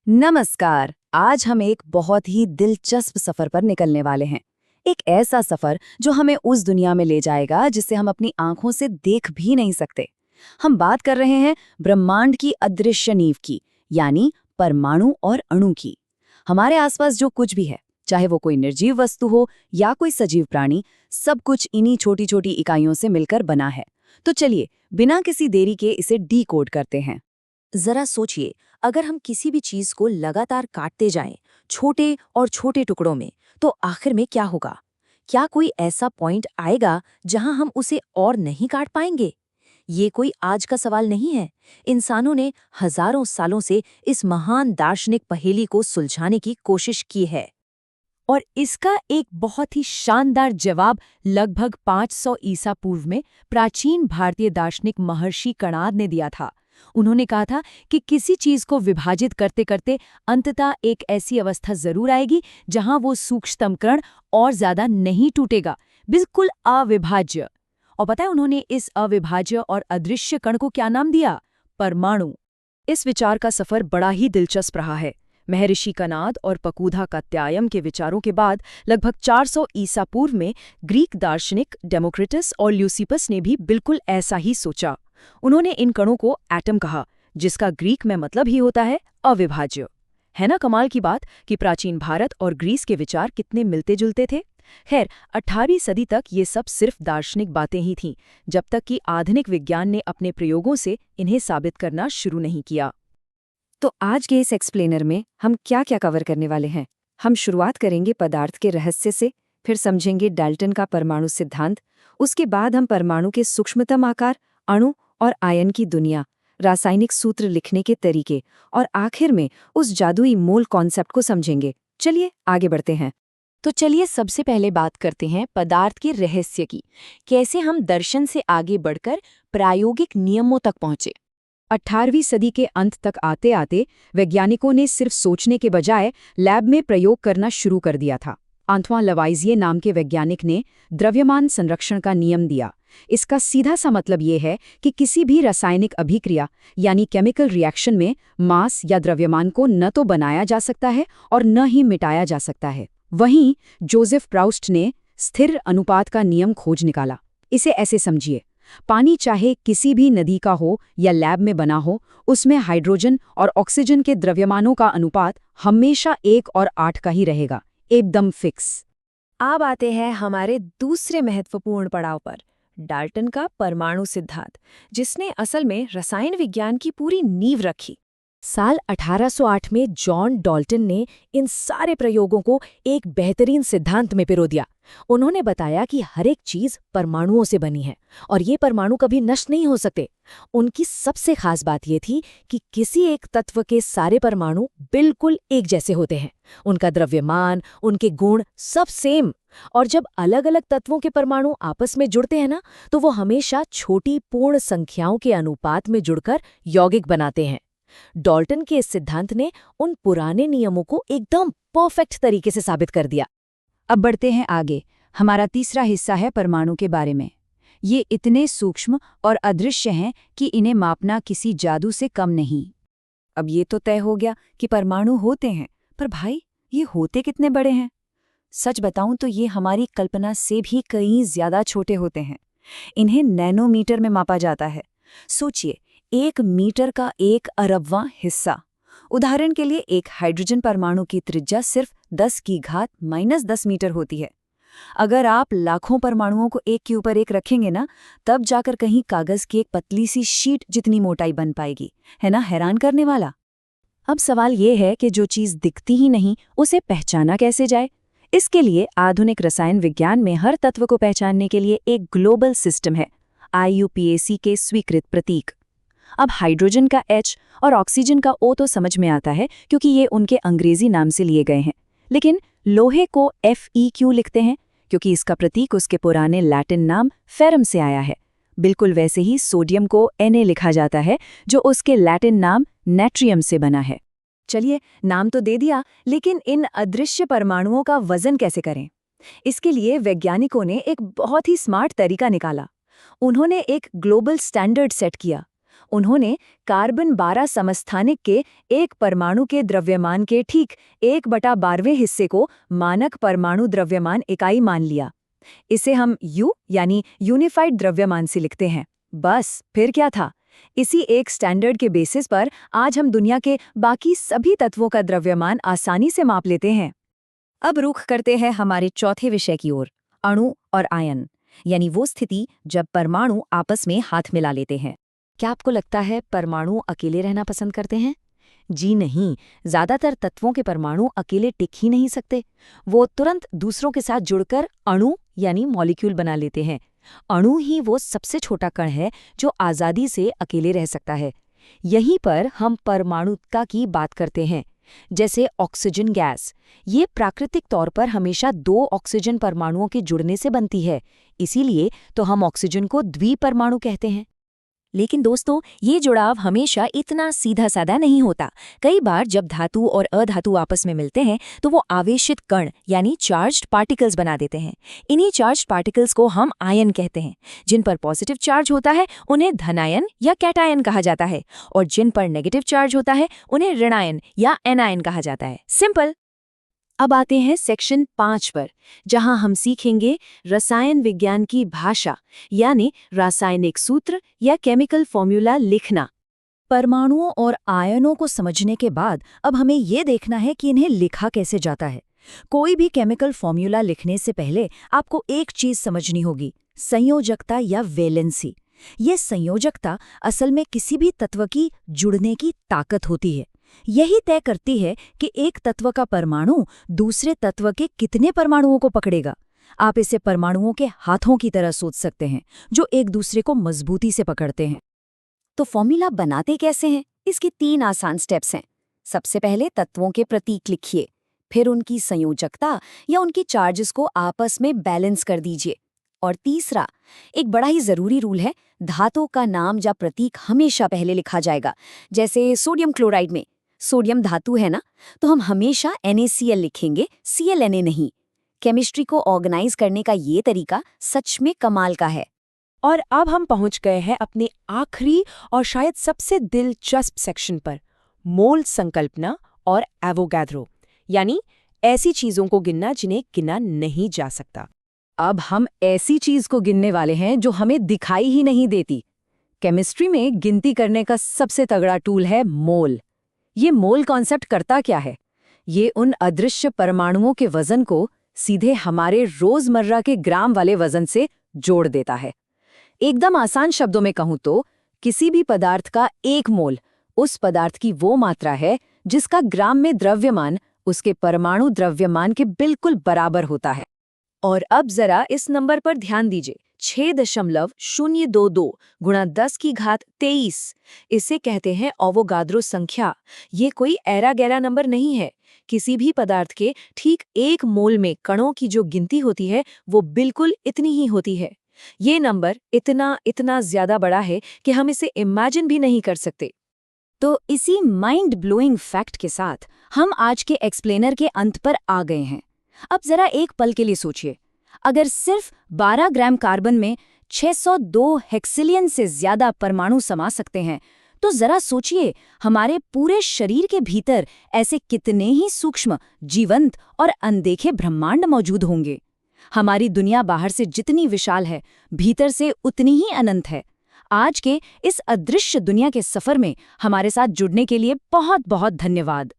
नमस्कार। आज हम एक बहुत ही दिलचस्प सफर पर निकलने वाले हैं। एक ऐसा सफर जो हमें उस दुनिया में ले जाएगा जिसे हम अपनी आंखों से देख भी नहीं सकते। हम बात कर रहे हैं ब्रह्मांड की अदृश्य नींव की, यानी परमाणु और अणु की। हमारे आसपास जो कुछ भी है, चाहे वो कोई निर्जीव वस्तु हो या कोई सजीव प्राणी, सब कुछ इन्हीं छोटी छोटी इकाइयों से मिलकर बना है। तो चलिए, बिना किसी देरी के इसे डीकोड करते हैं। जरा सोचिए, अगर हम किसी भी चीज को लगातार काटते जाएं, छोटे और छोटे टुकड़ों में, तो आखिर में क्या होगा? क्या कोई ऐसा पॉइंट आएगा जहां हम उसे और नहीं काट पाएंगे? ये कोई आज का सवाल नहीं है। इंसानों ने हजारों सालों से इस महान दार्शनिक पहेली को सुलझाने की कोशिश की है। और इसका एक बहुत ही शानदार जवाब लगभग 500 ईसा पूर्व में प्राचीन भारतीय दार्शनिक महर्षि कणाद ने दिया था। उन्होंने कहा था कि किसी चीज को विभाजित करते करते अंततः एक ऐसी अवस्था जरूर आएगी जहां वो सूक्ष्मतम कण और ज्यादा नहीं टूटेगा, बिल्कुल अविभाज्य। और पता है उन्होंने इस अविभाज्य और अदृश्य कण को क्या नाम दिया? परमाणु। इस विचार का सफर बड़ा ही दिलचस्प रहा है। महर्षि कनाद और पकूधा कात्यायन के विचारों के बाद लगभग 400 ईसा पूर्व में ग्रीक दार्शनिक डेमोक्रिटस और ल्यूसिपस ने भी बिल्कुल ऐसा ही सोचा। उन्होंने इन कणों को एटम कहा, जिसका ग्रीक में मतलब ही होता है अविभाज्य। है ना कमाल की बात कि प्राचीन भारत और ग्रीस के विचार कितने मिलते जुलते थे। खैर, 18वीं सदी तक ये सब सिर्फ दार्शनिक बातें ही थीं, जब तक कि आधुनिक विज्ञान ने अपने प्रयोगों से इन्हें साबित करना शुरू नहीं किया। तो आज के इस एक्सप्लेनर में हम क्या क्या कवर करने वाले हैं? हम शुरुआत करेंगे पदार्थ के रहस्य से, फिर समझेंगे डाल्टन का परमाणु सिद्धांत, उसके बाद हम परमाणु के सूक्ष्मतम आकार, अणु और आयन की दुनिया, रासायनिक सूत्र लिखने के तरीके और आखिर में उस जादुई मोल कॉन्सेप्ट को समझेंगे। चलिए आगे बढ़ते हैं। तो चलिए सबसे पहले बात करते हैं पदार्थ के रहस्य की। कैसे हम दर्शन से आगे बढ़कर प्रायोगिक नियमों तक पहुंचे। 18वीं सदी के अंत तक आते आते वैज्ञानिकों ने सिर्फ सोचने के बजाय लैब में प्रयोग करना शुरू कर दिया था। आंतवां लवाइजिए नाम के वैज्ञानिक ने द्रव्यमान संरक्षण का नियम दिया। इसका सीधा सा मतलब ये है कि किसी भी रासायनिक अभिक्रिया यानी केमिकल रिएक्शन में मास या द्रव्यमान को न तो बनाया जा सकता है और न ही मिटाया जा सकता है। वहीं जोसेफ प्राउस्ट ने स्थिर अनुपात का नियम खोज निकाला। इसे ऐसे समझिए, पानी चाहे किसी भी नदी का हो या लैब में बना हो, उसमें हाइड्रोजन और ऑक्सीजन के द्रव्यमानों का अनुपात हमेशा 1 और 8 का ही रहेगा, एकदम फिक्स। अब आते हैं हमारे दूसरे महत्वपूर्ण पड़ाव पर, डाल्टन का परमाणु सिद्धांत, जिसने असल में रसायन विज्ञान की पूरी नींव रखी। साल 1808 में जॉन डाल्टन ने इन सारे प्रयोगों को एक बेहतरीन सिद्धांत में पिरो दिया। उन्होंने बताया कि हर एक चीज परमाणुओं से बनी है और ये परमाणु कभी नष्ट नहीं हो सकते। उनकी सबसे खास बात ये थी कि किसी एक तत्व के सारे परमाणु बिल्कुल एक जैसे होते हैं, उनका द्रव्यमान, उनके गुण सब सेम। और जब अलग अलग तत्वों के परमाणु आपस में जुड़ते हैं ना, तो वो हमेशा छोटी पूर्ण संख्याओं के अनुपात में जुड़कर यौगिक बनाते हैं। डाल्टन के इस सिद्धांत ने उन पुराने नियमों को एकदम परफेक्ट तरीके से साबित कर दिया। अब बढ़ते हैं आगे। हमारा तीसरा हिस्सा है परमाणु के बारे में। ये इतने सूक्ष्म और अदृश्य हैं कि इन्हें मापना किसी जादू से कम नहीं। अब ये तो तय हो गया कि परमाणु होते हैं, पर भाई ये होते कितने बड़े हैं? सच बताऊं तो ये हमारी कल्पना से भी कहीं ज्यादा छोटे होते हैं। इन्हें नैनोमीटर में मापा जाता है। सोचिए, 1 मीटर का 1 अरबवां हिस्सा। उदाहरण के लिए एक हाइड्रोजन परमाणु की त्रिज्या सिर्फ 10 की घात -10 मीटर होती है। अगर आप लाखों परमाणुओं को एक के ऊपर एक रखेंगे ना, तब जाकर कहीं कागज की एक पतली सी शीट जितनी मोटाई बन पाएगी। है ना हैरान करने वाला? अब सवाल ये है कि जो चीज़ दिखती ही नहीं, उसे पहचाना कैसे जाए? इसके लिए आधुनिक रसायन विज्ञान में हर तत्व को पहचानने के लिए एक ग्लोबल सिस्टम है, IUPAC के स्वीकृत प्रतीक। अब हाइड्रोजन का H और ऑक्सीजन का O तो समझ में आता है क्योंकि ये उनके अंग्रेजी नाम से लिए गए हैं, लेकिन लोहे को Fe क्यों लिखते हैं? क्योंकि इसका प्रतीक उसके पुराने लैटिन नाम फेरम से आया है। बिल्कुल वैसे ही सोडियम को Na लिखा जाता है, जो उसके लैटिन नाम नेट्रियम से बना है। चलिए, नाम तो दे दिया, लेकिन इन अदृश्य परमाणुओं का वजन कैसे करें? इसके लिए वैज्ञानिकों ने एक बहुत ही स्मार्ट तरीका निकाला। उन्होंने एक ग्लोबल स्टैंडर्ड सेट किया। उन्होंने कार्बन 12 समस्थानिक के एक परमाणु के द्रव्यमान के ठीक 1/12वें हिस्से को मानक परमाणु द्रव्यमान इकाई मान लिया। इसे हम यू यानी यूनिफाइड द्रव्यमान से लिखते हैं। बस फिर क्या था, इसी एक स्टैंडर्ड के बेसिस पर आज हम दुनिया के बाकी सभी तत्वों का द्रव्यमान आसानी से माप लेते हैं। अब रुख करते हैं हमारे चौथे विषय की ओर, अणु और आयन, यानी वो स्थिति जब परमाणु आपस में हाथ मिला लेते हैं। क्या आपको लगता है परमाणु अकेले रहना पसंद करते हैं? जी नहीं, ज्यादातर तत्वों के परमाणु अकेले टिक ही नहीं सकते। वो तुरंत दूसरों के साथ जुड़कर अणु यानी मॉलिक्यूल बना लेते हैं। अणु ही वो सबसे छोटा कण है जो आज़ादी से अकेले रह सकता है। यहीं पर हम परमाणुता की बात करते हैं। जैसे ऑक्सीजन गैस, ये प्राकृतिक तौर पर हमेशा 2 ऑक्सीजन परमाणुओं के जुड़ने से बनती है, इसीलिए तो हम ऑक्सीजन को द्विपरमाणु कहते हैं। लेकिन दोस्तों, ये जुड़ाव हमेशा इतना सीधा साधा नहीं होता। कई बार जब धातु और अधातु आपस में मिलते हैं तो वो आवेशित कण यानी चार्ज्ड पार्टिकल्स बना देते हैं। इन्हीं चार्ज्ड पार्टिकल्स को हम आयन कहते हैं। जिन पर पॉजिटिव चार्ज होता है उन्हें धनायन या कैटायन कहा जाता है, और जिन पर नेगेटिव चार्ज होता है उन्हें ऋणायन या एनायन कहा जाता है। सिंपल। अब आते हैं सेक्शन 5 पर, जहां हम सीखेंगे रसायन विज्ञान की भाषा, यानी रासायनिक सूत्र या केमिकल फॉर्मूला लिखना। परमाणुओं और आयनों को समझने के बाद अब हमें ये देखना है कि इन्हें लिखा कैसे जाता है। कोई भी केमिकल फॉर्मूला लिखने से पहले आपको एक चीज समझनी होगी, संयोजकता या वैलेंसी। ये संयोजकता असल में किसी भी तत्व की जुड़ने की ताकत होती है। यही तय करती है कि एक तत्व का परमाणु दूसरे तत्व के कितने परमाणुओं को पकड़ेगा। आप इसे परमाणुओं के हाथों की तरह सोच सकते हैं जो एक दूसरे को मजबूती से पकड़ते हैं। तो फॉर्मूला बनाते कैसे हैं? इसके 3 आसान स्टेप्स हैं। सबसे पहले तत्वों के प्रतीक लिखिए, फिर उनकी संयोजकता या उनके चार्जेस को आपस में बैलेंस कर दीजिए, और तीसरा, एक बड़ा ही जरूरी रूल है, धातु का नाम या प्रतीक हमेशा पहले लिखा जाएगा। जैसे सोडियम क्लोराइड में सोडियम धातु है ना, तो हम हमेशा NaCl लिखेंगे, Cl Na नहीं। केमिस्ट्री को ऑर्गेनाइज करने का ये तरीका सच में कमाल का है। और अब हम पहुंच गए हैं अपने आखिरी और शायद सबसे दिलचस्प सेक्शन पर, मोल संकल्पना और एवोगैड्रो, यानी ऐसी चीजों को गिनना जिन्हें गिना नहीं जा सकता। अब हम ऐसी चीज को गिनने वाले हैं जो हमें दिखाई ही नहीं देती। केमिस्ट्री में गिनती करने का सबसे तगड़ा टूल है मोल। ये मोल कॉन्सेप्ट करता क्या है? ये उन अदृश्य परमाणुओं के वजन को सीधे हमारे रोजमर्रा के ग्राम वाले वजन से जोड़ देता है। एकदम आसान शब्दों में कहूं तो किसी भी पदार्थ का 1 मोल उस पदार्थ की वो मात्रा है जिसका ग्राम में द्रव्यमान उसके परमाणु द्रव्यमान के बिल्कुल बराबर होता है। और अब जरा इस नंबर पर ध्यान दीजिए, 6.022 गुणा 10 की घात 23। इसे कहते हैं एवोगाद्रो संख्या। ये कोई ऐरा गैरा नंबर नहीं है। किसी भी पदार्थ के ठीक 1 मोल में कणों की जो गिनती होती है वो बिल्कुल इतनी ही होती है। ये नंबर इतना ज्यादा बड़ा है कि हम इसे इमेजिन भी नहीं कर सकते। तो इसी माइंड ब्लोइंग फैक्ट के साथ हम आज के एक्सप्लेनर के अंत पर आ गए हैं। अब जरा एक पल के लिए सोचिए, अगर सिर्फ 12 ग्राम कार्बन में 602 हेक्सिलियन से ज्यादा परमाणु समा सकते हैं, तो जरा सोचिए हमारे पूरे शरीर के भीतर ऐसे कितने ही सूक्ष्म, जीवंत और अनदेखे ब्रह्मांड मौजूद होंगे। हमारी दुनिया बाहर से जितनी विशाल है, भीतर से उतनी ही अनंत है। आज के इस अदृश्य दुनिया के सफर में हमारे साथ जुड़ने के लिए बहुत बहुत धन्यवाद।